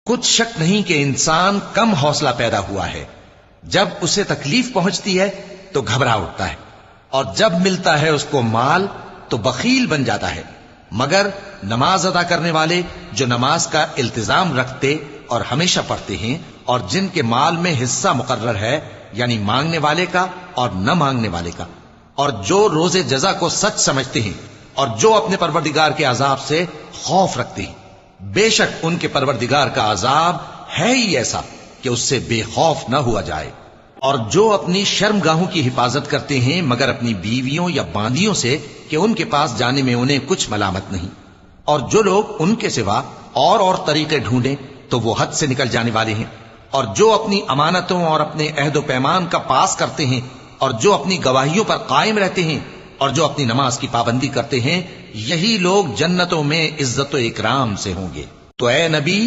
کچھ شک نہیں کہ انسان کم حوصلہ پیدا ہوا ہے، جب اسے تکلیف پہنچتی ہے تو گھبرا اٹھتا ہے، اور جب ملتا ہے اس کو مال تو بخیل بن جاتا ہے۔ مگر نماز ادا کرنے والے جو نماز کا التزام رکھتے اور ہمیشہ پڑھتے ہیں، اور جن کے مال میں حصہ مقرر ہے، یعنی مانگنے والے کا اور نہ مانگنے والے کا، اور جو روز جزا کو سچ سمجھتے ہیں، اور جو اپنے پروردگار کے عذاب سے خوف رکھتے ہیں، بے شک ان کے پروردگار کا عذاب ہے ہی ایسا کہ اس سے بے خوف نہ ہوا جائے۔ اور جو اپنی شرمگاہوں کی حفاظت کرتے ہیں مگر اپنی بیویوں یا باندیوں سے کہ ان کے پاس جانے میں انہیں کچھ ملامت نہیں، اور جو لوگ ان کے سوا اور طریقے ڈھونڈیں تو وہ حد سے نکل جانے والے ہیں، اور جو اپنی امانتوں اور اپنے عہد و پیمان کا پاس کرتے ہیں، اور جو اپنی گواہیوں پر قائم رہتے ہیں، اور جو اپنی نماز کی پابندی کرتے ہیں، یہی لوگ جنتوں میں عزت و اکرام سے ہوں گے۔ تو اے نبی،